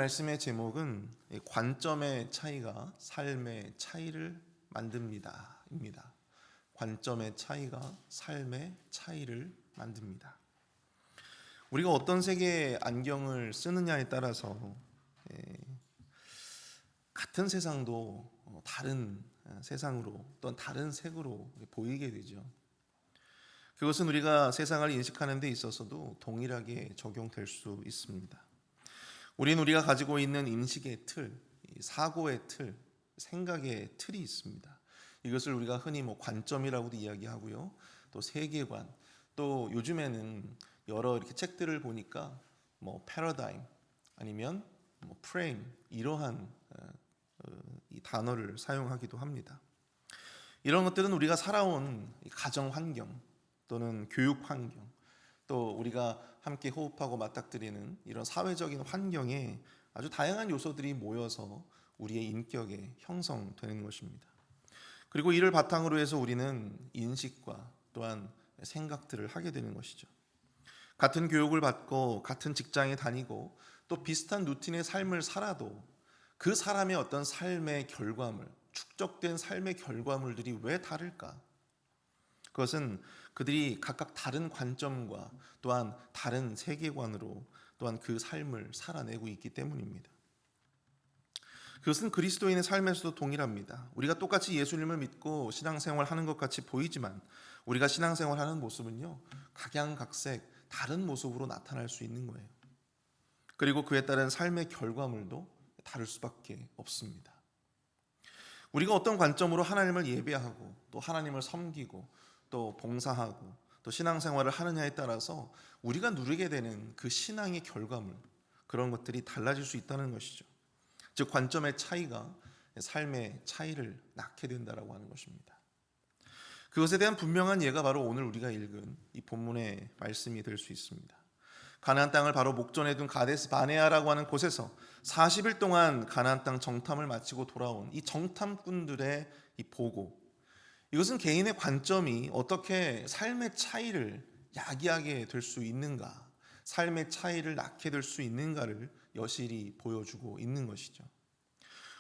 말씀의 제목은 관점의 차이가 삶의 차이를 만듭니다. 입니다. 관점의 차이가 삶의 차이를 만듭니다. 우리가 어떤 색의 안경을 쓰느냐에 따라서 같은 세상도 다른 세상으로 또는 다른 색으로 보이게 되죠. 그것은 우리가 세상을 인식하는 데 있어서도 동일하게 적용될 수 있습니다. 우리가 가지고 있는 인식의 틀, 사고의 틀, 생각의 틀이 있습니다. 이것을 우리가 흔히 관점이라고도 이야기하고요. 또 세계관, 또 요즘에는 여러 이렇게 책들을 보니까 패러다임 아니면 프레임 이러한 이 단어를 사용하기도 합니다. 이런 것들은 우리가 살아온 가정 환경 또는 교육 환경, 또 우리가 함께 호흡하고 맞닥뜨리는 이런 사회적인 환경에 아주 다양한 요소들이 모여서 우리의 인격에 형성되는 것입니다. 그리고 이를 바탕으로 해서 우리는 인식과 또한 생각들을 하게 되는 것이죠. 같은 교육을 받고 같은 직장에 다니고 또 비슷한 루틴의 삶을 살아도 그 사람의 어떤 삶의 결과물, 축적된 삶의 결과물들이 왜 다를까? 그것은 그들이 각각 다른 관점과 또한 다른 세계관으로 또한 그 삶을 살아내고 있기 때문입니다. 그것은 그리스도인의 삶에서도 동일합니다. 우리가 똑같이 예수님을 믿고 신앙생활하는 것 같이 보이지만 우리가 신앙생활하는 모습은요, 각양각색 다른 모습으로 나타날 수 있는 거예요. 그리고 그에 따른 삶의 결과물도 다를 수밖에 없습니다. 우리가 어떤 관점으로 하나님을 예배하고 또 하나님을 섬기고 또 봉사하고 또 신앙생활을 하느냐에 따라서 우리가 누리게 되는 그 신앙의 결과물, 그런 것들이 달라질 수 있다는 것이죠. 즉 관점의 차이가 삶의 차이를 낳게 된다라고 하는 것입니다. 그것에 대한 분명한 예가 바로 오늘 우리가 읽은 이 본문의 말씀이 될 수 있습니다. 가나안 땅을 바로 목전에 둔 가데스 바네아라고 하는 곳에서 40일 동안 가나안 땅 정탐을 마치고 돌아온 이 정탐꾼들의 이 보고, 이것은 개인의 관점이 어떻게 삶의 차이를 야기하게 될 수 있는가, 삶의 차이를 낳게 될 수 있는가를 여실히 보여주고 있는 것이죠.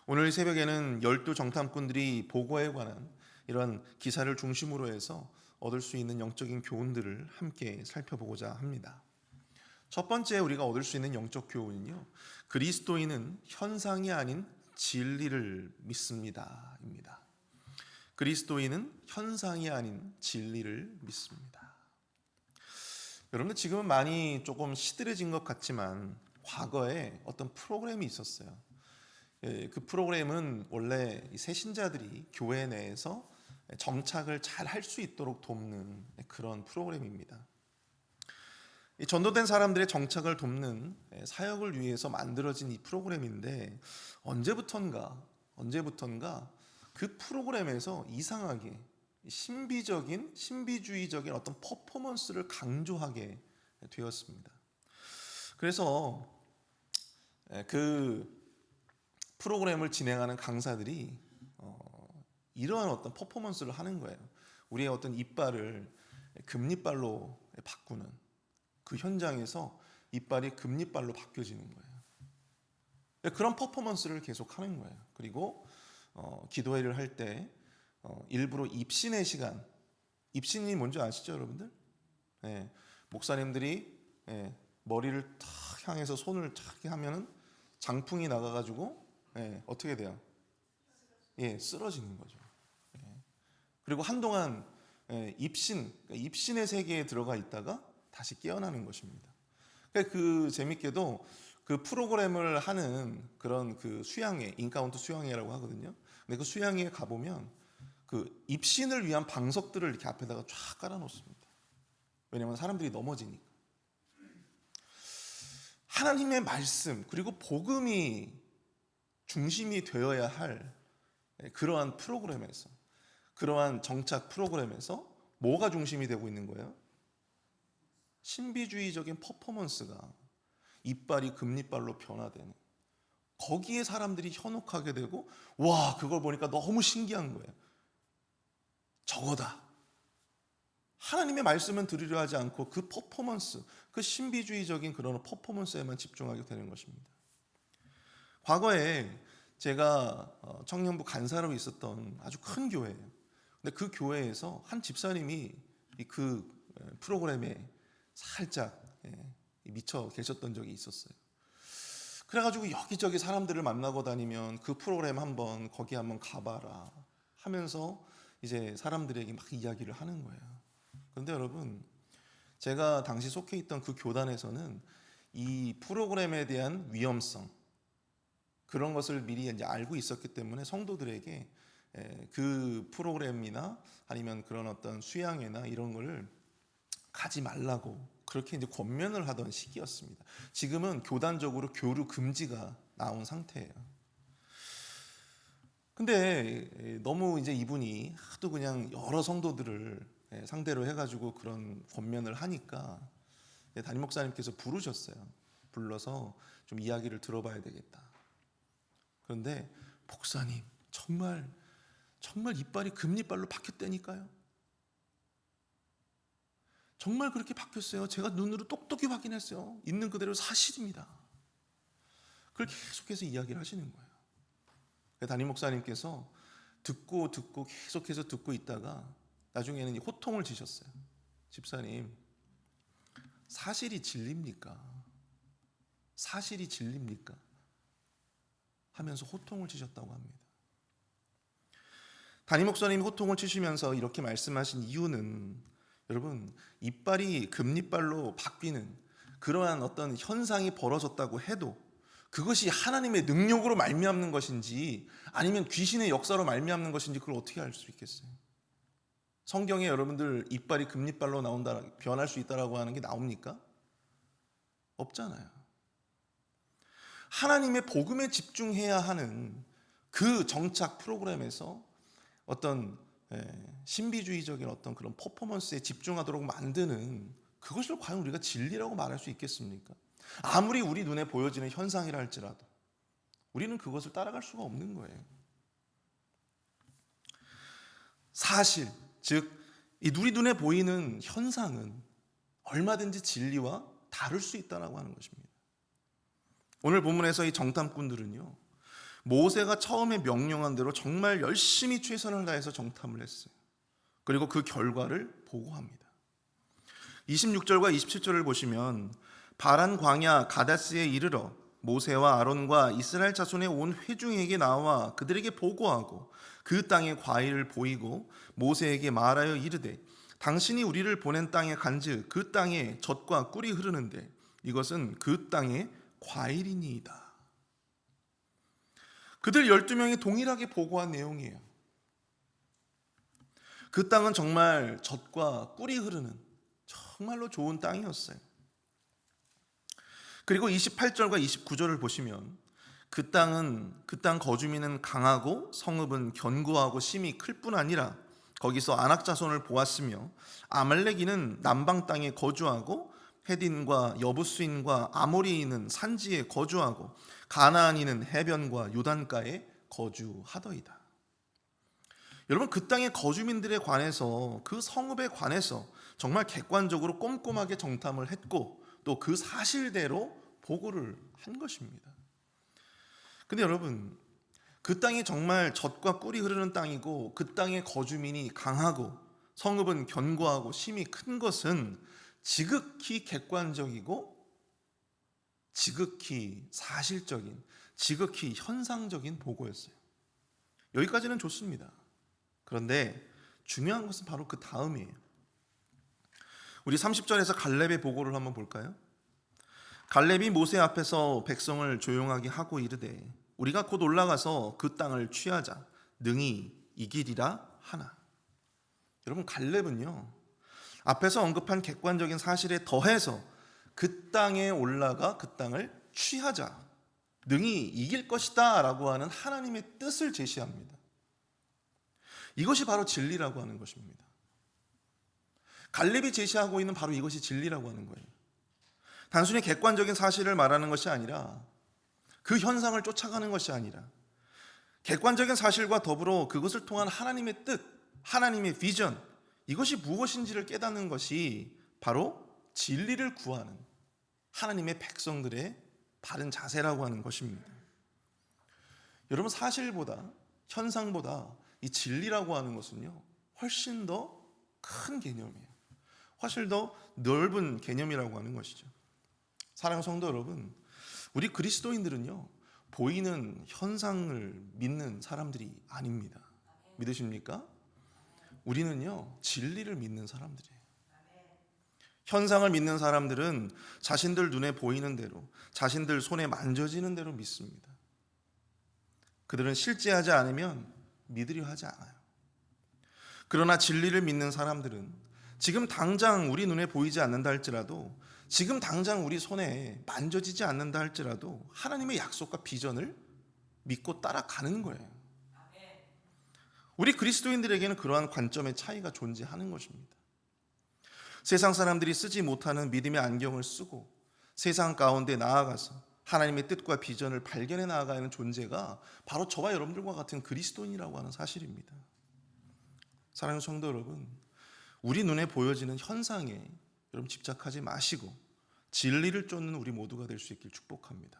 오늘 새벽에는 12 정탐꾼들이 보고에 관한 이런 기사를 중심으로 해서 얻을 수 있는 영적인 교훈들을 함께 살펴보고자 합니다. 첫 번째 우리가 얻을 수 있는 영적 교훈은요, 그리스도인은 현상이 아닌 진리를 믿습니다 입니다. 그리스도인은 현상이 아닌 진리를 믿습니다. 여러분들 지금은 많이 조금 시들해진 것 같지만 과거에 어떤 프로그램이 있었어요. 그 프로그램은 원래 새신자들이 교회 내에서 정착을 잘 할 수 있도록 돕는 그런 프로그램입니다. 전도된 사람들의 정착을 돕는 사역을 위해서 만들어진 이 프로그램인데 언제부턴가 그 프로그램에서 이상하게 신비주의적인 어떤 퍼포먼스를 강조하게 되었습니다. 그래서 그 프로그램을 진행하는 강사들이 이러한 어떤 퍼포먼스를 하는 거예요. 우리의 어떤 이빨을 금리빨로 바꾸는 그 현장에서 이빨이 금리빨로 바뀌어지는 거예요. 그런 퍼포먼스를 계속 하는 거예요. 그리고 기도회를 할 때 일부러 입신의 시간, 입신이 뭔지 아시죠, 여러분들? 목사님들이 머리를 탁 향해서 손을 탁 하면은 장풍이 나가가지고 어떻게 돼요? 쓰러지는 거죠. 그리고 한동안 입신의 세계에 들어가 있다가 다시 깨어나는 것입니다. 그 재밌게도 그 프로그램을 하는 그런 그 수양회, 인카운트 수양회라고 하거든요. 근데 그 수양회에 가보면 그 입신을 위한 방석들을 이렇게 앞에다가 쫙 깔아놓습니다. 왜냐하면 사람들이 넘어지니까. 하나님의 말씀 그리고 복음이 중심이 되어야 할 그러한 프로그램에서, 그러한 정착 프로그램에서 뭐가 중심이 되고 있는 거예요? 신비주의적인 퍼포먼스가 이빨이 금리빨로 변화되는, 거기에 사람들이 현혹하게 되고, 와, 그걸 보니까 너무 신기한 거예요. 저거다. 하나님의 말씀은 들으려 하지 않고 그 퍼포먼스, 그 신비주의적인 그런 퍼포먼스에만 집중하게 되는 것입니다. 과거에 제가 청년부 간사로 있었던 아주 큰 교회예요. 근데 그 교회에서 한 집사님이 그 프로그램에 살짝 미쳐 계셨던 적이 있었어요. 그래가지고 여기저기 사람들을 만나고 다니면 그 프로그램 한번 거기 한번 가봐라 하면서 이제 사람들에게 막 이야기를 하는 거예요. 그런데 여러분, 제가 당시 속해 있던 그 교단에서는 이 프로그램에 대한 위험성, 그런 것을 미리 이제 알고 있었기 때문에 성도들에게 그 프로그램이나 아니면 그런 어떤 수양회나 이런 걸 가지 말라고 그렇게 이제 권면을 하던 시기였습니다. 지금은 교단적으로 교류 금지가 나온 상태예요. 근데 너무 이제 이분이 하도 그냥 여러 성도들을 상대로 해가지고 그런 권면을 하니까 담임 목사님께서 부르셨어요. 불러서 좀 이야기를 들어봐야 되겠다. 그런데 목사님, 정말 이빨이 금리빨로 바뀌었다니까요. 정말 그렇게 바뀌었어요. 제가 눈으로 똑똑히 확인했어요. 있는 그대로 사실입니다. 그걸 계속해서 이야기를 하시는 거예요. 담임 목사님께서 듣고 계속해서 듣고 있다가 나중에는 호통을 치셨어요. 집사님, 사실이 진리입니까? 사실이 진리입니까? 하면서 호통을 치셨다고 합니다. 담임 목사님이 호통을 치시면서 이렇게 말씀하신 이유는, 여러분, 이빨이 금리빨로 바뀌는 그러한 어떤 현상이 벌어졌다고 해도 그것이 하나님의 능력으로 말미암는 것인지 아니면 귀신의 역사로 말미암는 것인지 그걸 어떻게 알 수 있겠어요? 성경에 여러분들 이빨이 금리빨로 나온다, 변할 수 있다라고 하는 게 나옵니까? 없잖아요. 하나님의 복음에 집중해야 하는 그 정착 프로그램에서 어떤 신비주의적인 어떤 그런 퍼포먼스에 집중하도록 만드는 그것을 과연 우리가 진리라고 말할 수 있겠습니까? 아무리 우리 눈에 보여지는 현상이라 할지라도 우리는 그것을 따라갈 수가 없는 거예요. 사실, 즉 이 우리 눈에 보이는 현상은 얼마든지 진리와 다를 수 있다고 하는 것입니다. 오늘 본문에서 이 정탐꾼들은요, 모세가 처음에 명령한 대로 정말 열심히 최선을 다해서 정탐을 했어요. 그리고 그 결과를 보고합니다. 26절과 27절을 보시면 바란 광야 가데스에 이르러 모세와 아론과 이스라엘 자손의 온 회중에게 나와 그들에게 보고하고 그 땅의 과일을 보이고 모세에게 말하여 이르되 당신이 우리를 보낸 땅에 간즉 그 땅에 젖과 꿀이 흐르는데 이것은 그 땅의 과일이니이다. 그들 12명이 동일하게 보고한 내용이에요. 그 땅은 정말 젖과 꿀이 흐르는 정말로 좋은 땅이었어요. 그리고 28절과 29절을 보시면 그 땅 거주민은 강하고 성읍은 견고하고 심이 클 뿐 아니라 거기서 아낙 자손을 보았으며 아말렉인은 남방 땅에 거주하고 헤딘과 여부스인과 아모리인은 산지에 거주하고 가나안인은 해변과 요단가에 거주하더이다. 여러분, 그 땅의 거주민들에 관해서, 그 성읍에 관해서 정말 객관적으로 꼼꼼하게 정탐을 했고 또 그 사실대로 보고를 한 것입니다. 근데 여러분, 그 땅이 정말 젖과 꿀이 흐르는 땅이고 그 땅의 거주민이 강하고 성읍은 견고하고 심이 큰 것은 지극히 객관적이고 지극히 사실적인, 지극히 현상적인 보고였어요. 여기까지는 좋습니다. 그런데 중요한 것은 바로 그 다음이에요. 우리 30절에서 갈렙의 보고를 한번 볼까요? 갈렙이 모세 앞에서 백성을 조용하게 하고 이르되 우리가 곧 올라가서 그 땅을 취하자 능히 이기리라 하나. 여러분, 갈렙은요, 앞에서 언급한 객관적인 사실에 더해서 그 땅에 올라가 그 땅을 취하자 능히 이길 것이다 라고 하는 하나님의 뜻을 제시합니다. 이것이 바로 진리라고 하는 것입니다. 갈렙이 제시하고 있는 바로 이것이 진리라고 하는 거예요. 단순히 객관적인 사실을 말하는 것이 아니라, 그 현상을 쫓아가는 것이 아니라 객관적인 사실과 더불어 그것을 통한 하나님의 뜻, 하나님의 비전, 이것이 무엇인지를 깨닫는 것이 바로 진리를 구하는 하나님의 백성들의 바른 자세라고 하는 것입니다. 여러분, 사실보다, 현상보다 이 진리라고 하는 것은요, 훨씬 더 큰 개념이에요. 훨씬 더 넓은 개념이라고 하는 것이죠. 사랑하는 성도 여러분, 우리 그리스도인들은요, 보이는 현상을 믿는 사람들이 아닙니다. 믿으십니까? 우리는요, 진리를 믿는 사람들이에요. 현상을 믿는 사람들은 자신들 눈에 보이는 대로, 자신들 손에 만져지는 대로 믿습니다. 그들은 실제하지 않으면 믿으려 하지 않아요. 그러나 진리를 믿는 사람들은 지금 당장 우리 눈에 보이지 않는다 할지라도, 지금 당장 우리 손에 만져지지 않는다 할지라도 하나님의 약속과 비전을 믿고 따라가는 거예요. 우리 그리스도인들에게는 그러한 관점의 차이가 존재하는 것입니다. 세상 사람들이 쓰지 못하는 믿음의 안경을 쓰고 세상 가운데 나아가서 하나님의 뜻과 비전을 발견해 나아가는 존재가 바로 저와 여러분들과 같은 그리스도인이라고 하는 사실입니다. 사랑하는 성도 여러분, 우리 눈에 보여지는 현상에 여러분 집착하지 마시고 진리를 쫓는 우리 모두가 될 수 있길 축복합니다.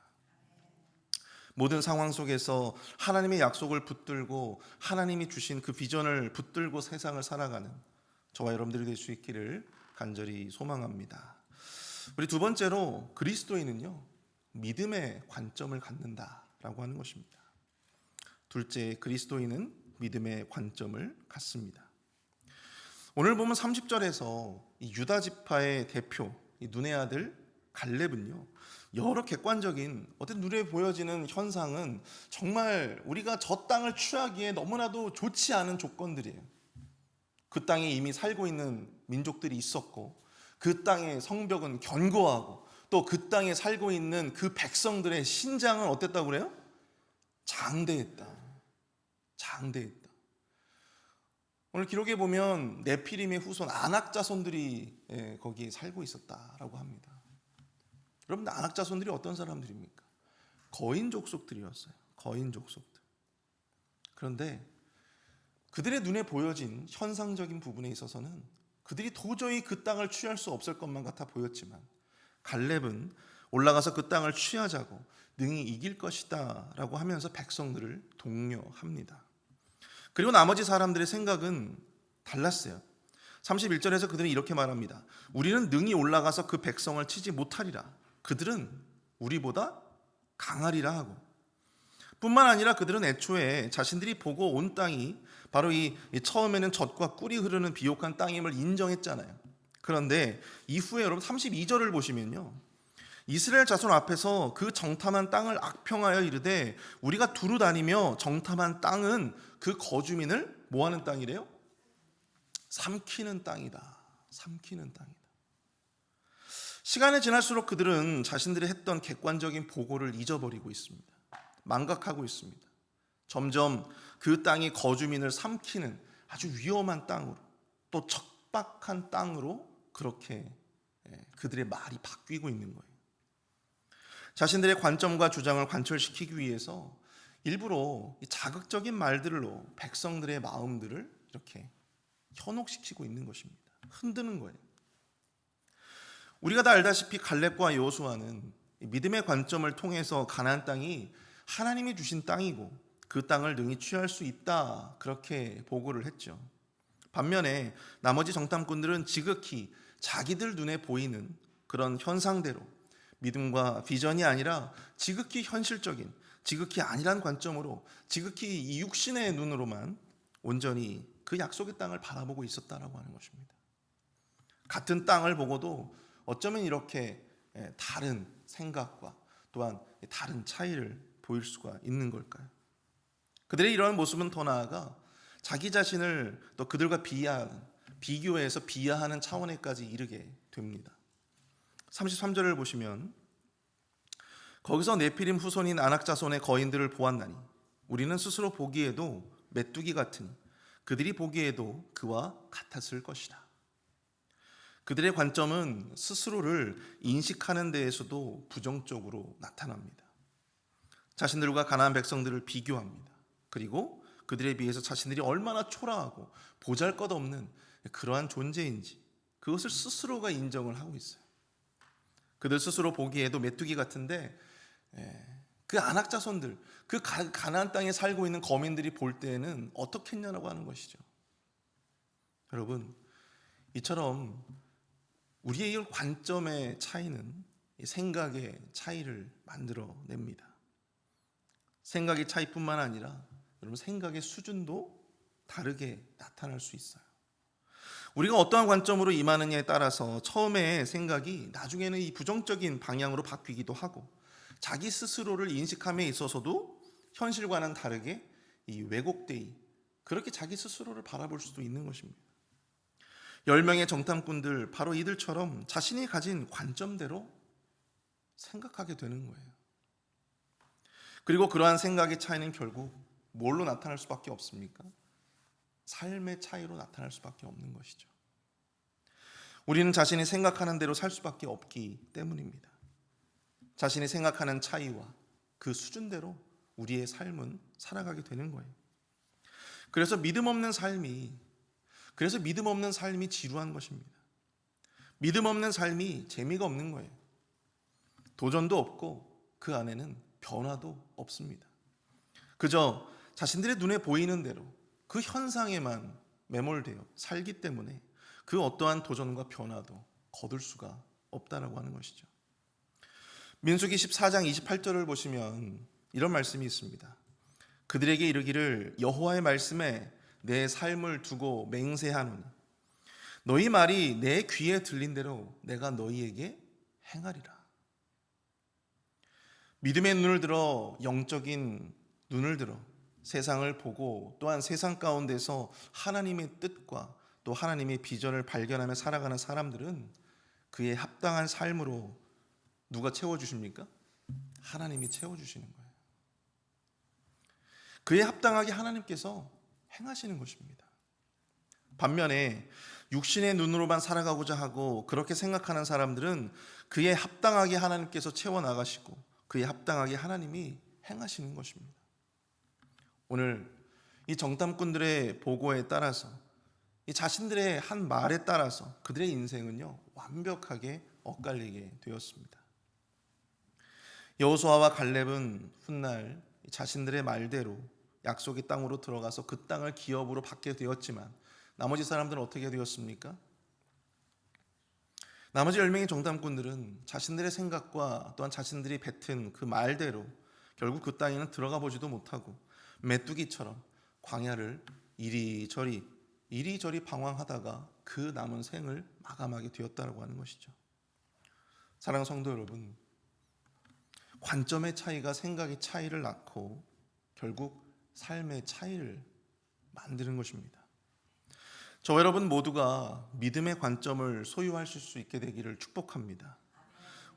모든 상황 속에서 하나님의 약속을 붙들고 하나님이 주신 그 비전을 붙들고 세상을 살아가는 저와 여러분들이 될 수 있기를 간절히 소망합니다. 우리 두 번째로, 그리스도인은요, 믿음의 관점을 갖는다라고 하는 것입니다. 둘째, 그리스도인은 믿음의 관점을 갖습니다. 오늘 보면 30절에서 이 유다 지파의 대표, 이 눈의 아들 갈렙은요, 여러 객관적인 어떤 눈에 보여지는 현상은 정말 우리가 저 땅을 취하기에 너무나도 좋지 않은 조건들이에요. 그 땅에 이미 살고 있는 민족들이 있었고, 그 땅의 성벽은 견고하고, 또 그 땅에 살고 있는 그 백성들의 신장은 어땠다고 그래요? 장대했다. 장대했다. 오늘 기록에 보면 네피림의 후손 아낙 자손들이 거기에 살고 있었다라고 합니다. 여러분, 아낙 자손들이 어떤 사람들입니까? 거인 족속들이었어요. 거인 족속들. 그런데 그들의 눈에 보여진 현상적인 부분에 있어서는 그들이 도저히 그 땅을 취할 수 없을 것만 같아 보였지만, 갈렙은 올라가서 그 땅을 취하자고 능히 이길 것이다 라고 하면서 백성들을 독려합니다. 그리고 나머지 사람들의 생각은 달랐어요. 31절에서 그들은 이렇게 말합니다. 우리는 능히 올라가서 그 백성을 치지 못하리라. 그들은 우리보다 강하리라 하고, 뿐만 아니라 그들은 애초에 자신들이 보고 온 땅이 바로 이 처음에는 젖과 꿀이 흐르는 비옥한 땅임을 인정했잖아요. 그런데 이후에 여러분 32절을 보시면요, 이스라엘 자손 앞에서 그 정탐한 땅을 악평하여 이르되 우리가 두루 다니며 정탐한 땅은 그 거주민을 뭐하는 땅이래요? 삼키는 땅이다. 삼키는 땅이다. 시간이 지날수록 그들은 자신들이 했던 객관적인 보고를 잊어버리고 있습니다. 망각하고 있습니다. 점점 그 땅이 거주민을 삼키는 아주 위험한 땅으로, 또 척박한 땅으로 그렇게 그들의 말이 바뀌고 있는 거예요. 자신들의 관점과 주장을 관철시키기 위해서 일부러 자극적인 말들로 백성들의 마음들을 이렇게 현혹시키고 있는 것입니다. 흔드는 거예요. 우리가 다 알다시피 갈렙과 여호수아는 믿음의 관점을 통해서 가나안 땅이 하나님이 주신 땅이고 그 땅을 능히 취할 수 있다, 그렇게 보고를 했죠. 반면에 나머지 정탐꾼들은 지극히 자기들 눈에 보이는 그런 현상대로 믿음과 비전이 아니라 지극히 현실적인, 지극히 안일한 관점으로, 지극히 이 육신의 눈으로만 온전히 그 약속의 땅을 바라보고 있었다라고 하는 것입니다. 같은 땅을 보고도 어쩌면 이렇게 다른 생각과 또한 다른 차이를 보일 수가 있는 걸까요? 그들의 이러한 모습은 더 나아가 자기 자신을 또 그들과 비교해서 비하하는 차원에까지 이르게 됩니다. 33절을 보시면, 거기서 네피림 후손인 아낙 자손의 거인들을 보았나니 우리는 스스로 보기에도 메뚜기 같으니 그들이 보기에도 그와 같았을 것이다. 그들의 관점은 스스로를 인식하는 데에서도 부정적으로 나타납니다. 자신들과 가나안 백성들을 비교합니다. 그리고 그들에 비해서 자신들이 얼마나 초라하고 보잘것없는 그러한 존재인지 그것을 스스로가 인정을 하고 있어요. 그들 스스로 보기에도 메뚜기 같은데 그 안악 자손들, 그 가나안 땅에 살고 있는 거민들이 볼 때에는 어떻게 했냐라고 하는 것이죠. 여러분, 이처럼 우리의 관점의 차이는 생각의 차이를 만들어냅니다. 생각의 차이뿐만 아니라 여러분 생각의 수준도 다르게 나타날 수 있어요. 우리가 어떠한 관점으로 임하느냐에 따라서 처음에 생각이 나중에는 이 부정적인 방향으로 바뀌기도 하고 자기 스스로를 인식함에 있어서도 현실과는 다르게 이 왜곡되이 그렇게 자기 스스로를 바라볼 수도 있는 것입니다. 10명의 정탐꾼들, 바로 이들처럼 자신이 가진 관점대로 생각하게 되는 거예요. 그리고 그러한 생각의 차이는 결국 뭘로 나타날 수밖에 없습니까? 삶의 차이로 나타날 수밖에 없는 것이죠. 우리는 자신이 생각하는 대로 살 수밖에 없기 때문입니다. 자신이 생각하는 차이와 그 수준대로 우리의 삶은 살아가게 되는 거예요. 그래서 믿음 없는 삶이 지루한 것입니다. 믿음 없는 삶이 재미가 없는 거예요. 도전도 없고 그 안에는 변화도 없습니다. 그저 자신들의 눈에 보이는 대로 그 현상에만 매몰되어 살기 때문에 그 어떠한 도전과 변화도 거둘 수가 없다라고 하는 것이죠. 민수기 14장 28절을 보시면 이런 말씀이 있습니다. 그들에게 이르기를 여호와의 말씀에 내 삶을 두고 맹세하노니 너희 말이 내 귀에 들린 대로 내가 너희에게 행하리라. 믿음의 눈을 들어 영적인 눈을 들어 세상을 보고 또한 세상 가운데서 하나님의 뜻과 또 하나님의 비전을 발견하며 살아가는 사람들은 그에 합당한 삶으로 누가 채워주십니까? 하나님이 채워주시는 거예요. 그에 합당하게 하나님께서 행하시는 것입니다. 반면에 육신의 눈으로만 살아가고자 하고 그렇게 생각하는 사람들은 그에 합당하게 하나님께서 채워나가시고 그에 합당하게 하나님이 행하시는 것입니다. 오늘 이 정탐꾼들의 보고에 따라서 이 자신들의 한 말에 따라서 그들의 인생은요 완벽하게 엇갈리게 되었습니다. 여호수아와 갈렙은 훗날 자신들의 말대로 약속의 땅으로 들어가서 그 땅을 기업으로 받게 되었지만 나머지 사람들은 어떻게 되었습니까? 나머지 10명의 정탐꾼들은 자신들의 생각과 또한 자신들이 뱉은 그 말대로 결국 그 땅에는 들어가 보지도 못하고 메뚜기처럼 광야를 이리저리 방황하다가 그 남은 생을 마감하게 되었다고 하는 것이죠. 사랑하는 성도 여러분, 관점의 차이가 생각의 차이를 낳고 결국 삶의 차이를 만드는 것입니다. 저 여러분 모두가 믿음의 관점을 소유하실 수 있게 되기를 축복합니다.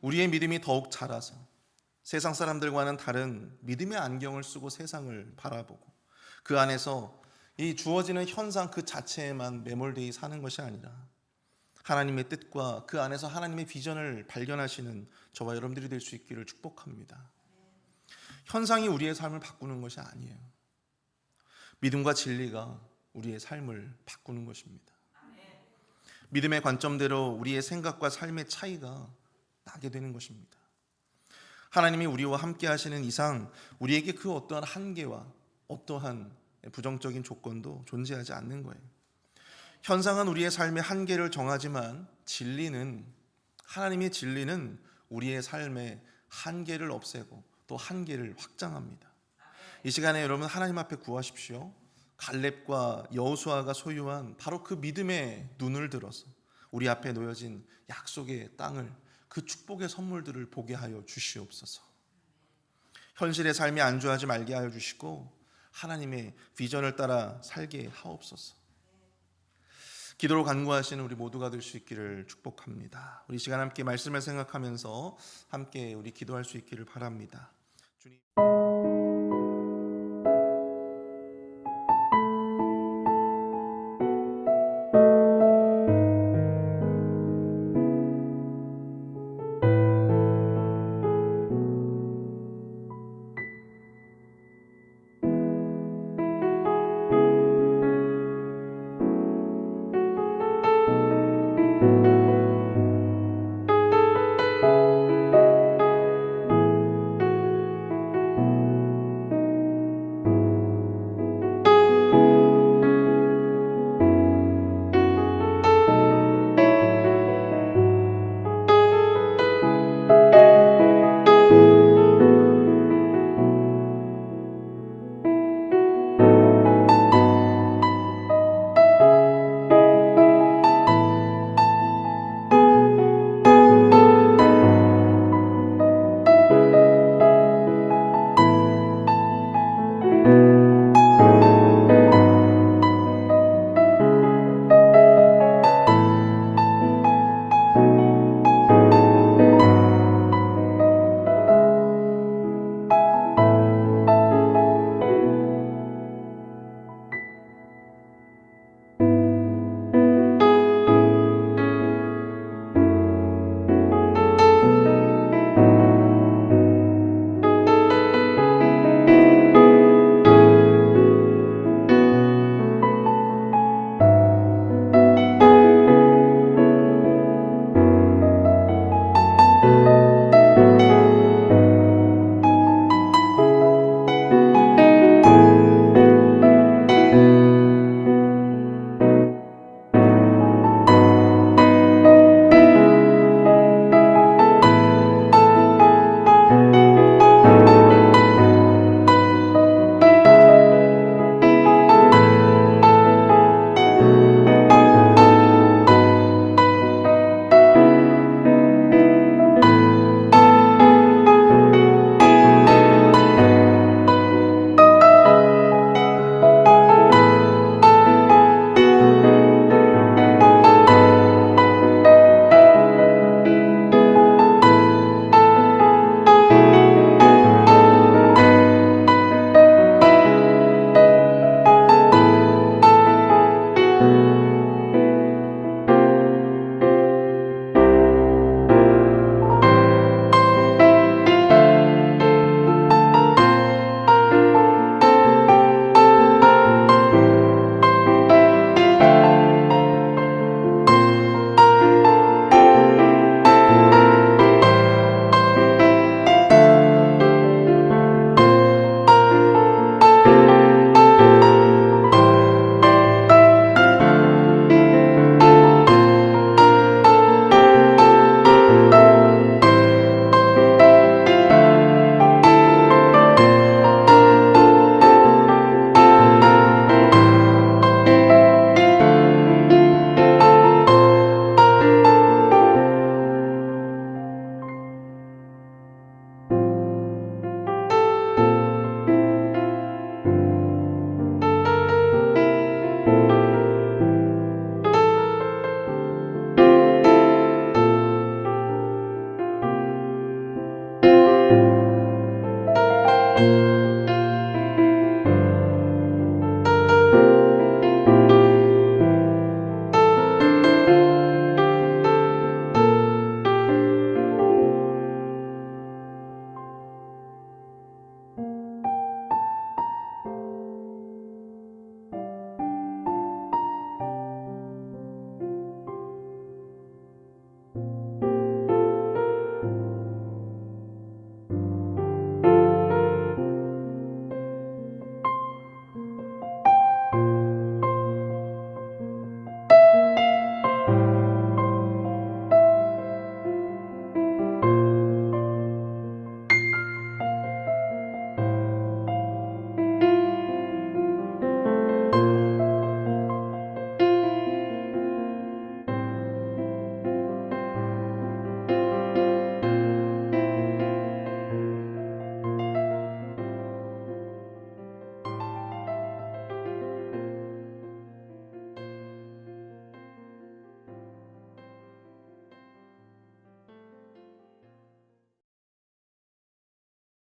우리의 믿음이 더욱 자라서 세상 사람들과는 다른 믿음의 안경을 쓰고 세상을 바라보고 그 안에서 이 주어지는 현상 그 자체에만 매몰되어 사는 것이 아니라 하나님의 뜻과 그 안에서 하나님의 비전을 발견하시는 저와 여러분들이 될 수 있기를 축복합니다. 현상이 우리의 삶을 바꾸는 것이 아니에요. 믿음과 진리가 우리의 삶을 바꾸는 것입니다. 믿음의 관점대로 우리의 생각과 삶의 차이가 나게 되는 것입니다. 하나님이 우리와 함께 하시는 이상 우리에게 그 어떠한 한계와 어떠한 부정적인 조건도 존재하지 않는 거예요. 현상은 우리의 삶의 한계를 정하지만 하나님의 진리는 우리의 삶의 한계를 없애고 또 한계를 확장합니다. 이 시간에 여러분 하나님 앞에 구하십시오. 갈렙과 여호수아가 소유한 바로 그 믿음의 눈을 들어서 우리 앞에 놓여진 약속의 땅을 그 축복의 선물들을 보게 하여 주시옵소서. 현실의 삶에 안주하지 말게 하여 주시고 하나님의 비전을 따라 살게 하옵소서. 기도로 간구하시는 우리 모두가 될 수 있기를 축복합니다. 우리 시간 함께 말씀을 생각하면서 함께 우리 기도할 수 있기를 바랍니다. 주님.